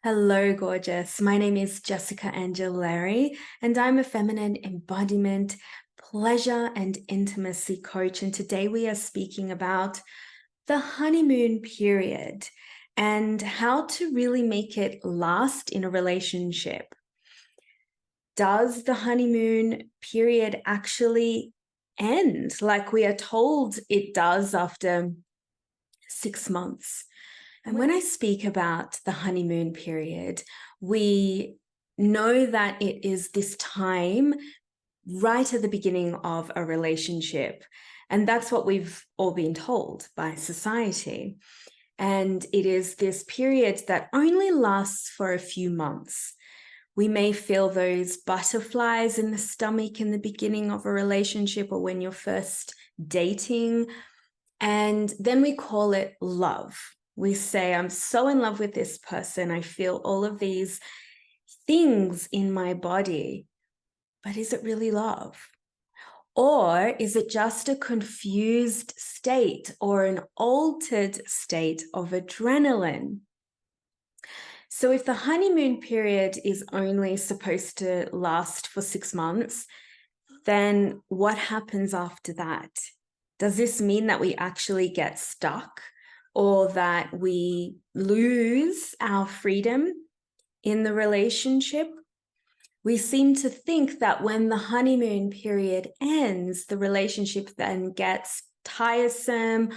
Hello, gorgeous. My name is Jessica Angelari, and I'm a feminine embodiment, pleasure, and intimacy coach. And today we are speaking about the honeymoon period and how to really make it last in a relationship. Does the honeymoon period actually end like we are told it does after 6 months? And when I speak about the honeymoon period, we know that it is this time right at the beginning of a relationship. And that's what we've all been told by society. And it is this period that only lasts for a few months. We may feel those butterflies in the stomach in the beginning of a relationship or when you're first dating. And then we call it love. We say, I'm so in love with this person. I feel all of these things in my body. But is it really love? Or is it just a confused state or an altered state of adrenaline? So if the honeymoon period is only supposed to last for 6 months, then what happens after that? Does this mean that we actually get stuck or that we lose our freedom in the relationship? We seem to think that when the honeymoon period ends, the relationship then gets tiresome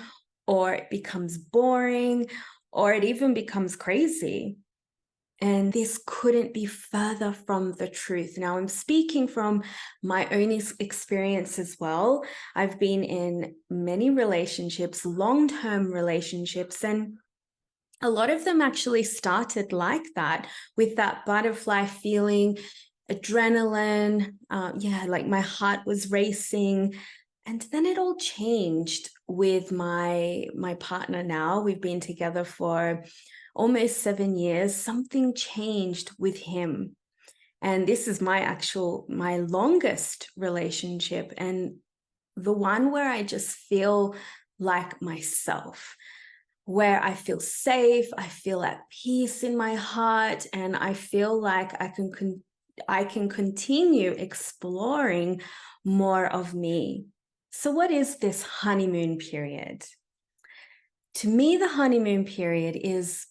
or it becomes boring or it even becomes crazy. And this couldn't be further from the truth. Now, I'm speaking from my own experience as well. I've been in many relationships, long-term relationships, and a lot of them actually started like that, with that butterfly feeling, adrenaline. Like my heart was racing. And then it all changed with my partner now. We've been together for almost 7 years. Something changed with him. And this is my longest relationship, and the one where I just feel like myself, where I feel safe, I feel at peace in my heart, and I feel like I can continue exploring more of me. So what is this honeymoon period? To me, the honeymoon period is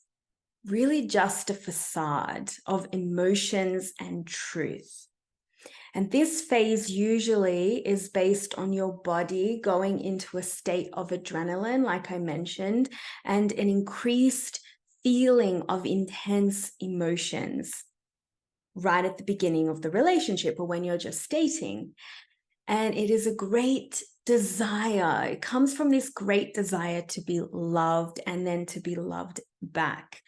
really just a facade of emotions and truth. And this phase usually is based on your body going into a state of adrenaline, like I mentioned, and an increased feeling of intense emotions right at the beginning of the relationship or when you're just dating. And it is a great desire. It comes from this great desire to be loved and then to be loved back.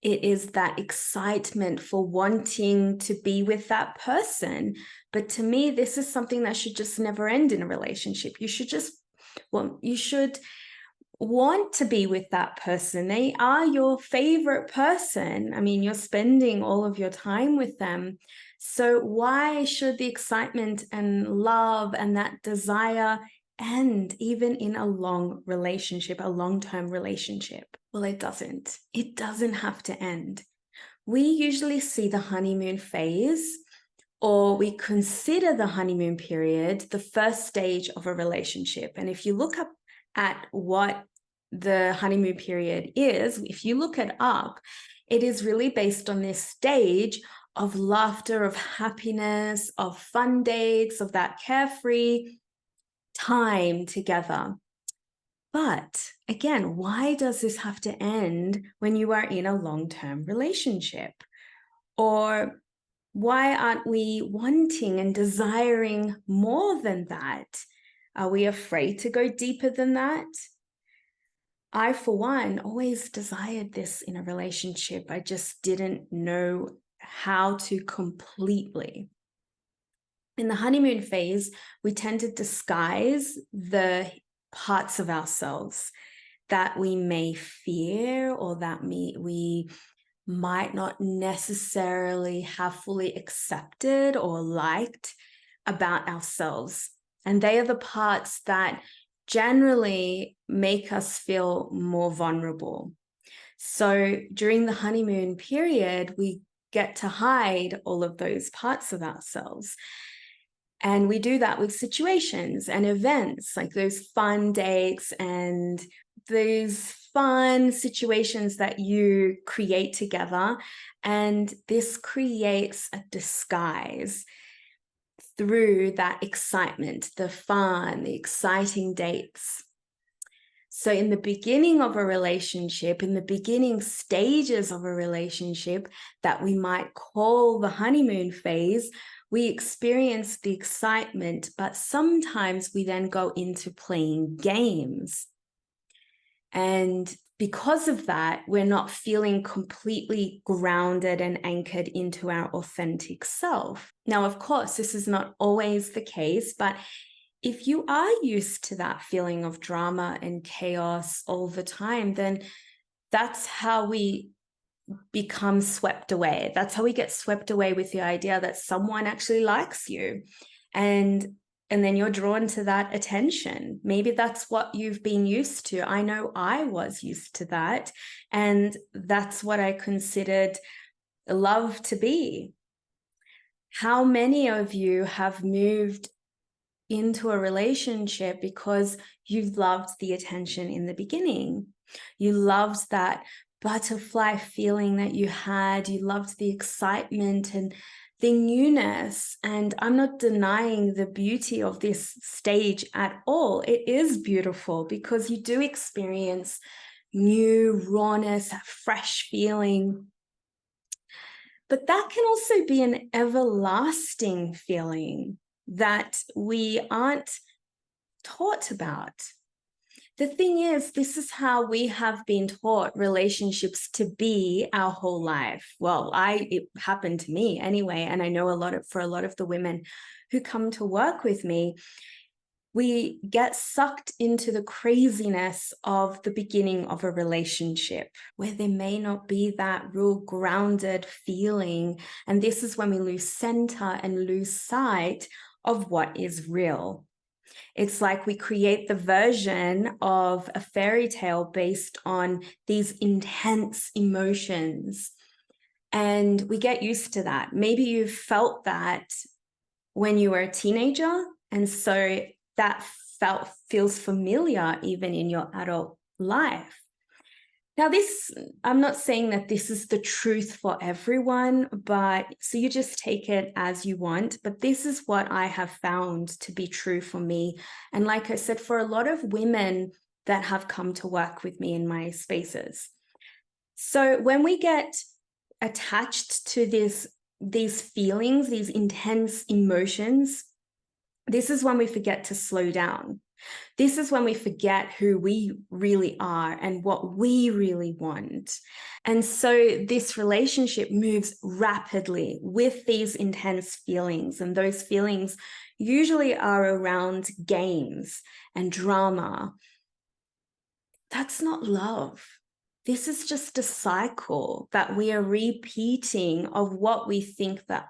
It is that excitement for wanting to be with that person. But to me, this is something that should just never end in a relationship. You should want to be with that person. They are your favorite person. I mean, you're spending all of your time with them. So why should the excitement and love and that desire end even in a long relationship, a long-term relationship? Well, it doesn't. It doesn't have to end. We usually see the honeymoon phase, or we consider the honeymoon period the first stage of a relationship. And if you look up at what the honeymoon period is, if you look it up, it is really based on this stage of laughter, of happiness, of fun dates, of that carefree time together. But again, why does this have to end when you are in a long-term relationship? Or why aren't we wanting and desiring more than that? Are we afraid to go deeper than that? I, for one, always desired this in a relationship. I just didn't know how to completely. In the honeymoon phase, we tend to disguise the parts of ourselves that we may fear or that we might not necessarily have fully accepted or liked about ourselves. And they are the parts that generally make us feel more vulnerable. So during the honeymoon period, we get to hide all of those parts of ourselves. And we do that with situations and events, like those fun dates and those fun situations that you create together. And this creates a disguise through that excitement, the fun, the exciting dates. So in the beginning of a relationship, in the beginning stages of a relationship that we might call the honeymoon phase, we experience the excitement, but sometimes we then go into playing games. And because of that, we're not feeling completely grounded and anchored into our authentic self. Now, of course, this is not always the case, but if you are used to that feeling of drama and chaos all the time, then that's how we become swept away. That's how we get swept away with the idea that someone actually likes you. And then you're drawn to that attention. Maybe that's what you've been used to. I know I was used to that. And that's what I considered love to be. How many of you have moved into a relationship because you loved the attention in the beginning? You loved that butterfly feeling that you had. You loved the excitement and the newness. And I'm not denying the beauty of this stage at all. It is beautiful because you do experience new rawness, fresh feeling. But that can also be an everlasting feeling that we aren't taught about. The thing is, this is how we have been taught relationships to be our whole life. Well, it happened to me anyway, and I know for a lot of the women who come to work with me, we get sucked into the craziness of the beginning of a relationship where there may not be that real grounded feeling. And this is when we lose center and lose sight of what is real. It's like we create the version of a fairy tale based on these intense emotions. And we get used to that. Maybe you felt that when you were a teenager. And so that feels familiar even in your adult life. Now, I'm not saying that this is the truth for everyone, but so you just take it as you want. But this is what I have found to be true for me. And like I said, for a lot of women that have come to work with me in my spaces. So when we get attached to these feelings, these intense emotions, this is when we forget to slow down. This is when we forget who we really are and what we really want. And so this relationship moves rapidly with these intense feelings. And those feelings usually are around games and drama. That's not love. This is just a cycle that we are repeating of what we think that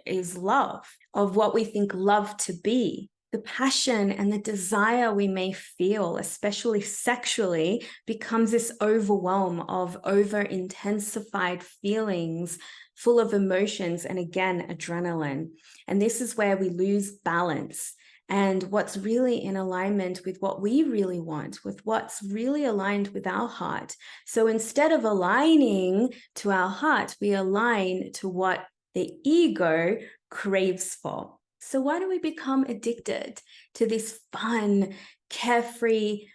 is love, of what we think love to be. The passion and the desire we may feel, especially sexually, becomes this overwhelm of over-intensified feelings full of emotions and, again, adrenaline. And this is where we lose balance and what's really in alignment with what we really want, with what's really aligned with our heart. So instead of aligning to our heart, we align to what the ego craves for. So why do we become addicted to this fun, carefree,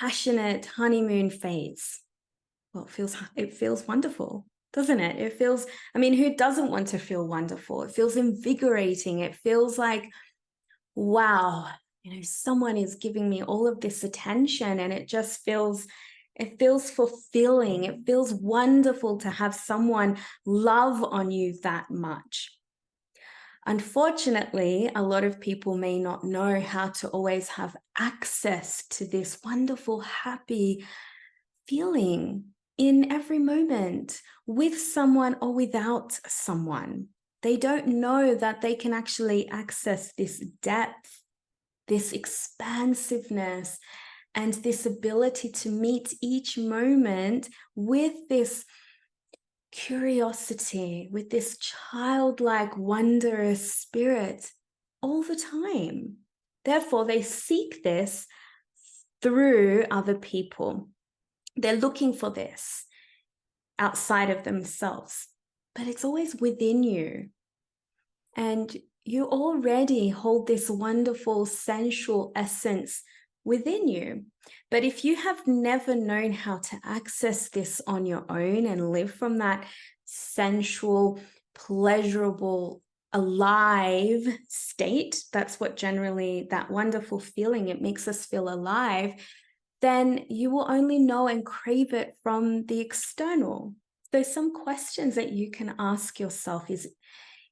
passionate honeymoon phase? Well, it feels wonderful, doesn't it? It feels, who doesn't want to feel wonderful? It feels invigorating. It feels like, wow, someone is giving me all of this attention, and it feels fulfilling. It feels wonderful to have someone love on you that much. Unfortunately, a lot of people may not know how to always have access to this wonderful, happy feeling in every moment with someone or without someone. They don't know that they can actually access this depth, this expansiveness, and this ability to meet each moment with this curiosity, with this childlike, wondrous spirit all the time. Therefore, they seek this through other people. They're looking for this outside of themselves, but it's always within you. And you already hold this wonderful sensual essence within you. But if you have never known how to access this on your own and live from that sensual, pleasurable, alive state, that's what generally, that wonderful feeling, it makes us feel alive, then you will only know and crave it from the external. So some questions that you can ask yourself is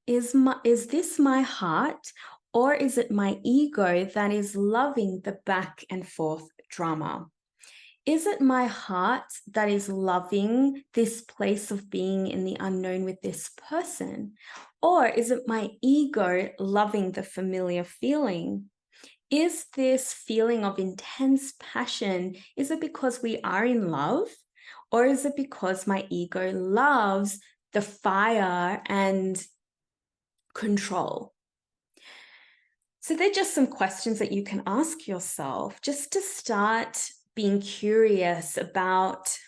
this my heart, or is it my ego that is loving the back and forth drama? Is it my heart that is loving this place of being in the unknown with this person? Or is it my ego loving the familiar feeling? Is this feeling of intense passion, is it because we are in love? Or is it because my ego loves the fire and control? So they're just some questions that you can ask yourself just to start being curious about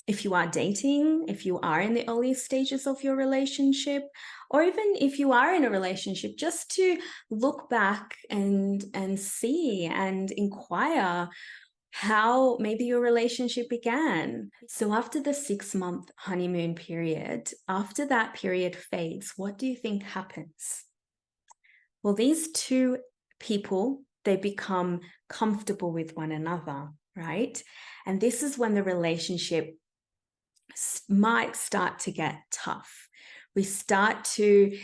if you are dating, if you are in the early stages of your relationship, or even if you are in a relationship, just to look back and see and inquire how maybe your relationship began. So after the 6-month honeymoon period, after that period fades, what do you think happens? Well, these two people, they become comfortable with one another, right? And this is when the relationship might start to get tough. We start to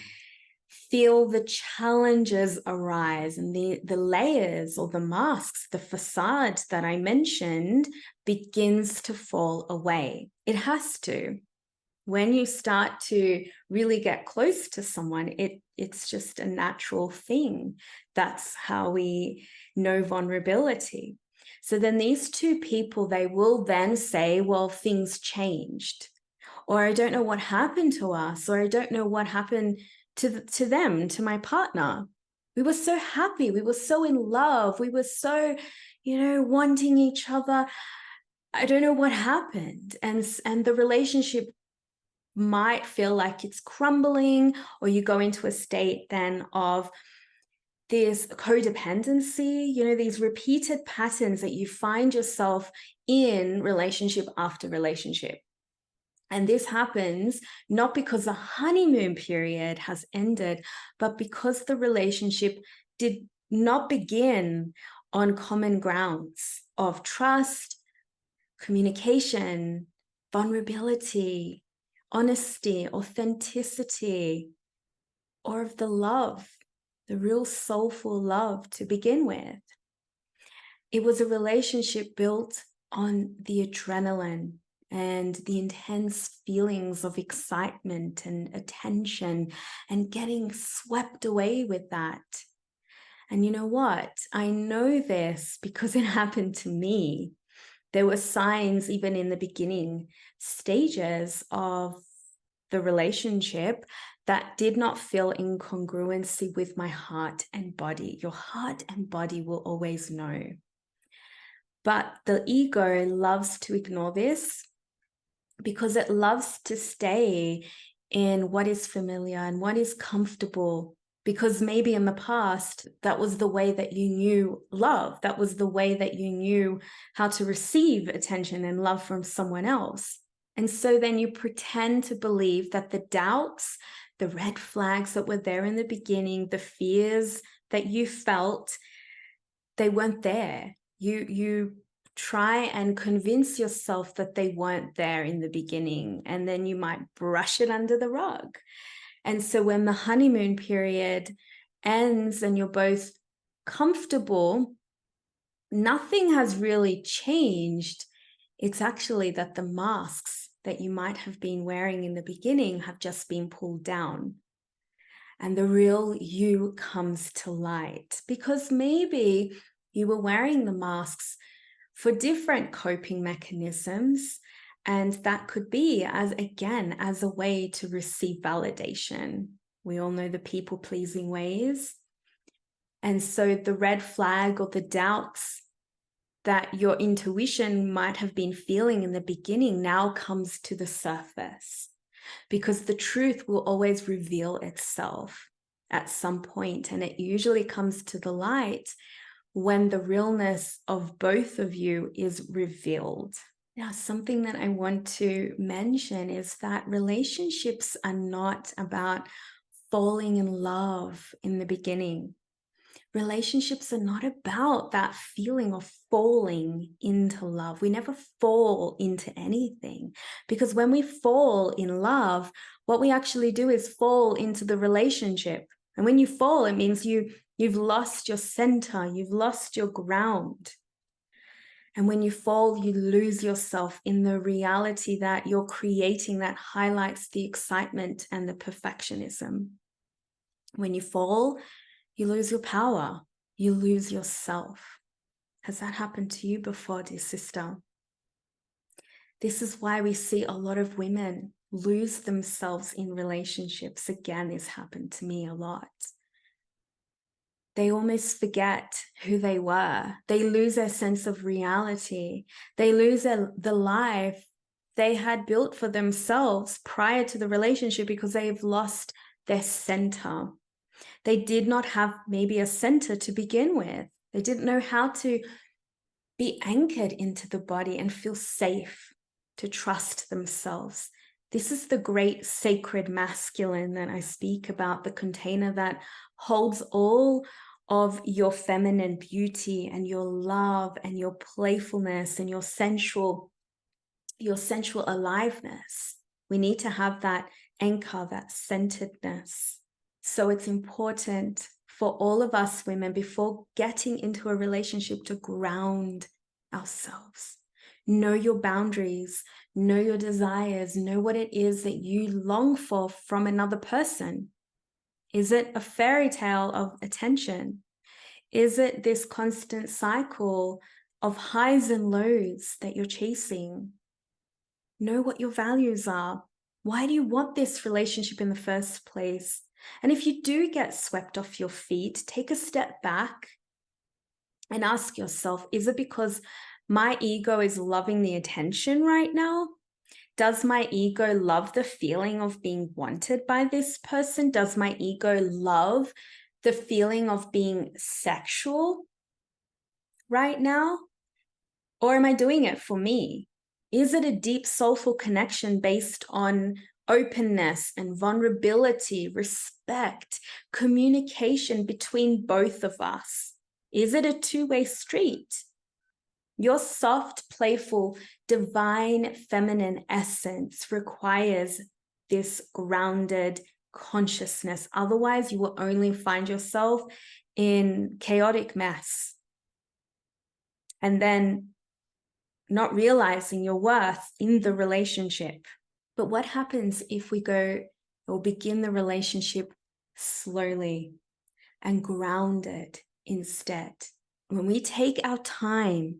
feel the challenges arise, and the layers or the masks, the facade that I mentioned begins to fall away. It has to. When you start to really get close to someone, it's just a natural thing. That's how we know vulnerability. So then these two people, they will then say, well, things changed, or I don't know what happened to us, or I don't know what happened to them, to my partner. We were so happy. We were so in love. We were so, wanting each other. I don't know what happened. And the relationship might feel like it's crumbling, or you go into a state then of this codependency, these repeated patterns that you find yourself in relationship after relationship. And this happens not because the honeymoon period has ended, but because the relationship did not begin on common grounds of trust, communication, vulnerability, honesty, authenticity, or of the love, the real soulful love to begin with. It was a relationship built on the adrenaline and the intense feelings of excitement and attention and getting swept away with that. And you know what? I know this because it happened to me. There were signs even in the beginning stages of the relationship that did not feel in congruency with my heart and body. Your heart and body will always know. But the ego loves to ignore this because it loves to stay in what is familiar and what is comfortable, because maybe in the past, that was the way that you knew love. That was the way that you knew how to receive attention and love from someone else. And so then you pretend to believe that the doubts, the red flags that were there in the beginning, the fears that you felt, they weren't there. You try and convince yourself that they weren't there in the beginning, and then you might brush it under the rug. And so when the honeymoon period ends and you're both comfortable, nothing has really changed. It's actually that the masks that you might have been wearing in the beginning have just been pulled down. And the real you comes to light, because maybe you were wearing the masks for different coping mechanisms. And that could be as a way to receive validation. We all know the people-pleasing ways. And so the red flag or the doubts that your intuition might have been feeling in the beginning now comes to the surface, because the truth will always reveal itself at some point. And it usually comes to the light when the realness of both of you is revealed. Now, something that I want to mention is that relationships are not about falling in love in the beginning. Relationships are not about that feeling of falling into love. We never fall into anything, because when we fall in love, what we actually do is fall into the relationship. And when you fall, it means you've lost your center, you've lost your ground. And when you fall, you lose yourself in the reality that you're creating that highlights the excitement and the perfectionism. When you fall, you lose your power, you lose yourself. Has that happened to you before, dear sister? This is why we see a lot of women lose themselves in relationships. Again, this happened to me a lot. They almost forget who they were. They lose their sense of reality. They lose the life they had built for themselves prior to the relationship, because they've lost their center. They did not have maybe a center to begin with. They didn't know how to be anchored into the body and feel safe, to trust themselves. This is the great sacred masculine that I speak about, the container that holds all of your feminine beauty and your love and your playfulness and your sensual aliveness. We need to have that anchor, that centeredness. So it's important for all of us women, before getting into a relationship, to ground ourselves. Know your boundaries, know your desires, know what it is that you long for from another person. Is it a fairy tale of attention? Is it this constant cycle of highs and lows that you're chasing? Know what your values are. Why do you want this relationship in the first place? And if you do get swept off your feet, take a step back and ask yourself, is it because my ego is loving the attention right now? Does my ego love the feeling of being wanted by this person? Does my ego love the feeling of being sexual right now? Or am I doing it for me? Is it a deep soulful connection based on openness and vulnerability, respect, communication between both of us? Is it a two-way street? Your soft, playful, divine feminine essence requires this grounded consciousness. Otherwise, you will only find yourself in chaotic mess. And then not realizing your worth in the relationship. But what happens if we go or begin the relationship slowly and ground it instead? When we take our time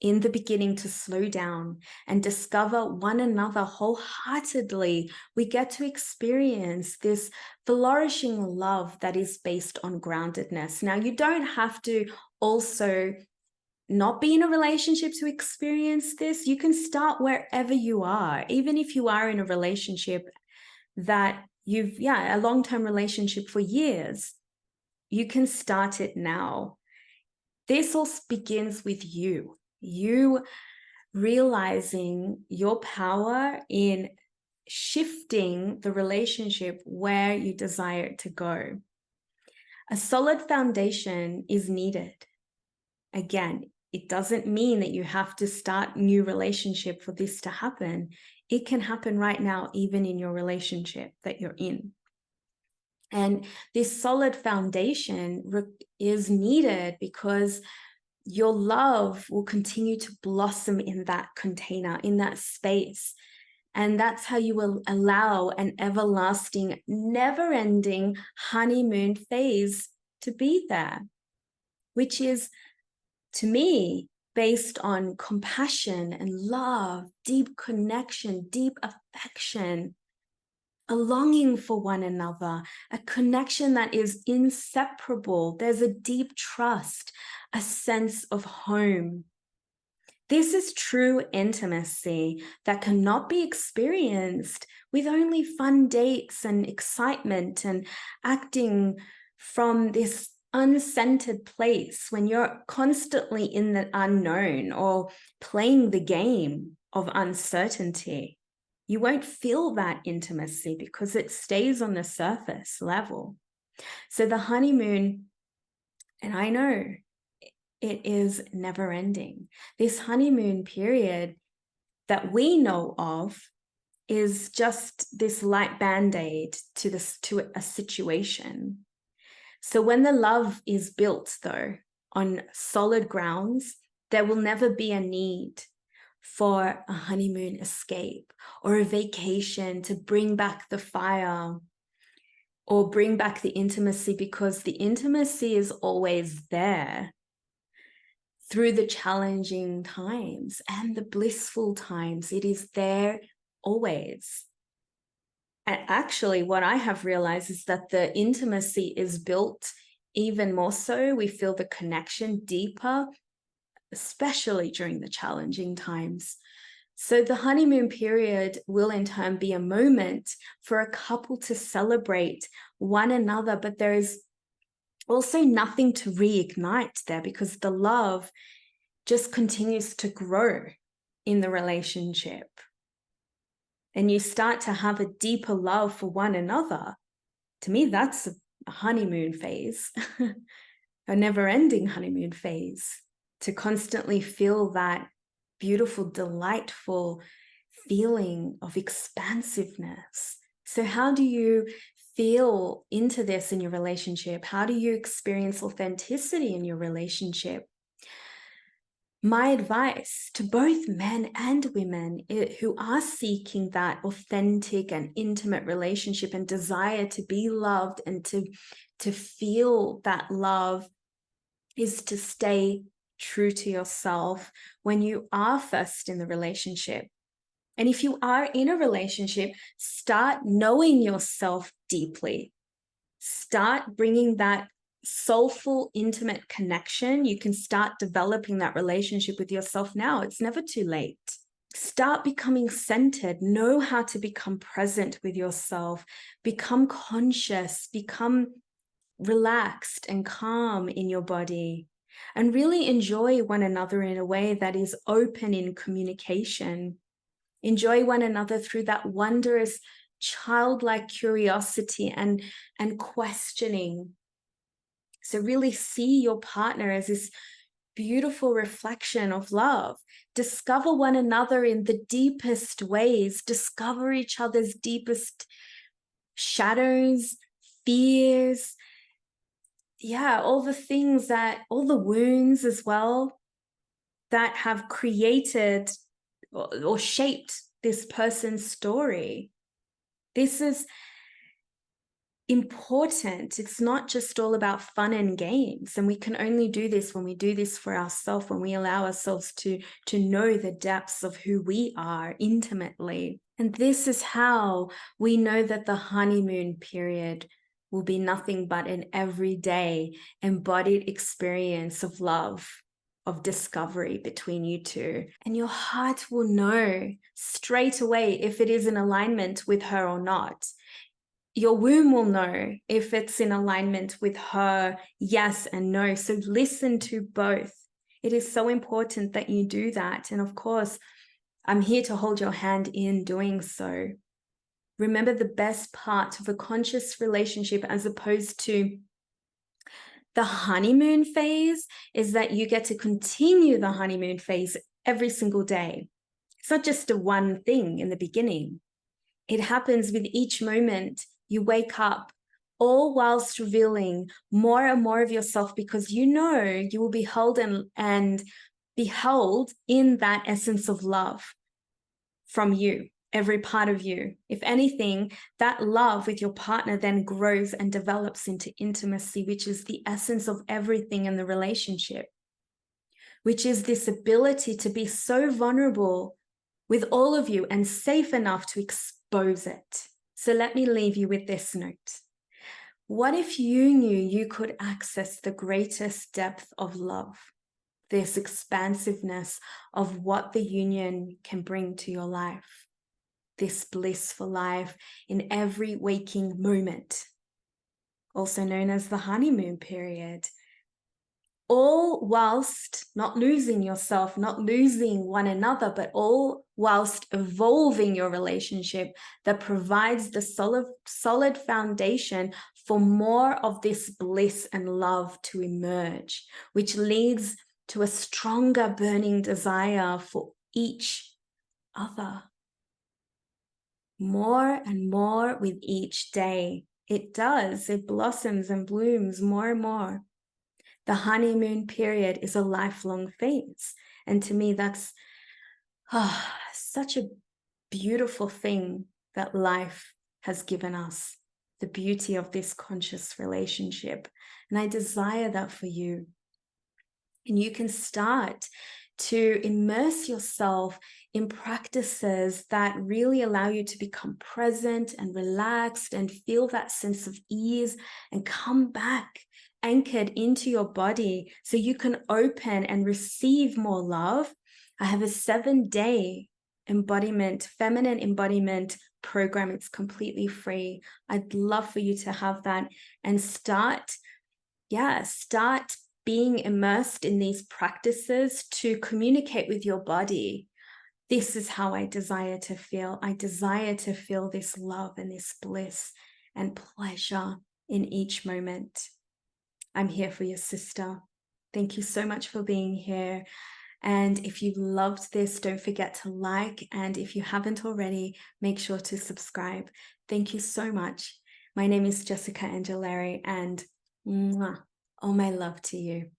in the beginning to slow down and discover one another wholeheartedly, we get to experience this flourishing love that is based on groundedness. Now, you don't have to also not be in a relationship to experience this. You can start wherever you are. Even if you are in a relationship that a long-term relationship for years, you can start it now. This all begins with you realizing your power in shifting the relationship where you desire it to go. A solid foundation is needed. Again, it doesn't mean that you have to start a new relationship for this to happen. It can happen right now, even in your relationship that you're in. And this solid foundation is needed because your love will continue to blossom in that container, in that space. And that's how you will allow an everlasting, never-ending honeymoon phase to be there, which is, to me, based on compassion and love, deep connection, deep affection, a longing for one another, a connection that is inseparable. There's a deep trust, a sense of home. This is true intimacy that cannot be experienced with only fun dates and excitement and acting from this uncentered place when you're constantly in the unknown or playing the game of uncertainty. You won't feel that intimacy because it stays on the surface level. So the honeymoon, and I know it is never ending. This honeymoon period that we know of is just this light band-aid to a situation. So when the love is built, though, on solid grounds, there will never be a need for a honeymoon escape or a vacation to bring back the fire or bring back the intimacy, because the intimacy is always there through the challenging times and the blissful times. It is there always. And actually, what I have realized is that the intimacy is built even more so. We feel the connection deeper, especially during the challenging times. So the honeymoon period will in turn be a moment for a couple to celebrate one another, but there is also nothing to reignite there because the love just continues to grow in the relationship. And you start to have a deeper love for one another. To me, that's a honeymoon phase, a never-ending honeymoon phase, to constantly feel that beautiful, delightful feeling of expansiveness. So how do you feel into this in your relationship? How do you experience authenticity in your relationship? My advice to both men and women who are seeking that authentic and intimate relationship and desire to be loved and to feel that love is to stay true to yourself when you are first in the relationship. And if you are in a relationship, start knowing yourself deeply. Start bringing that soulful, intimate connection. You can start developing that relationship with yourself now. It's never too late. Start becoming centered. Know how to become present with yourself. Become conscious. Become relaxed and calm in your body. And really enjoy one another in a way that is open in communication. Enjoy one another through that wondrous childlike curiosity and questioning. So really see your partner as this beautiful reflection of love. Discover one another in the deepest ways. Discover each other's deepest shadows, fears. Yeah, all the things all the wounds as well that have created or shaped this person's story. This is important. It's not just all about fun and games. And we can only do this when we do this for ourselves, when we allow ourselves to know the depths of who we are intimately. And this is how we know that the honeymoon period will be nothing but an everyday embodied experience of love, of discovery between you two. And your heart will know straight away if it is in alignment with her or not. Your womb will know if it's in alignment with her yes and no. So listen to both. It is so important that you do that. And of course, I'm here to hold your hand in doing so. Remember, the best part of a conscious relationship as opposed to the honeymoon phase is that you get to continue the honeymoon phase every single day. It's not just a one thing in the beginning. It happens with each moment you wake up, all whilst revealing more and more of yourself, because you know you will be held and be held in that essence of love from you, every part of you. If anything, that love with your partner then grows and develops into intimacy, which is the essence of everything in the relationship. which is this ability to be so vulnerable with all of you and safe enough to expose it. So let me leave you with this note. What if you knew you could access the greatest depth of love, this expansiveness of what the union can bring to your life, this blissful life in every waking moment, also known as the honeymoon period, all whilst not losing yourself, not losing one another, but all whilst evolving your relationship that provides the solid foundation for more of this bliss and love to emerge, which leads to a stronger burning desire for each other. More and more with each day. It does. It blossoms and blooms more and more. The honeymoon period is a lifelong phase. And to me, that's such a beautiful thing that life has given us, the beauty of this conscious relationship. And I desire that for you. And you can start to immerse yourself in practices that really allow you to become present and relaxed and feel that sense of ease and come back anchored into your body so you can open and receive more love. I have a 7-day embodiment, feminine embodiment program. It's completely free. I'd love for you to have that and start being immersed in these practices to communicate with your body. This is how I desire to feel. I desire to feel this love and this bliss and pleasure in each moment. I'm here for your sister. Thank you so much for being here. And if you loved this, don't forget to like. And if you haven't already, make sure to subscribe. Thank you so much. My name is Jessica Angelari, and all my love to you.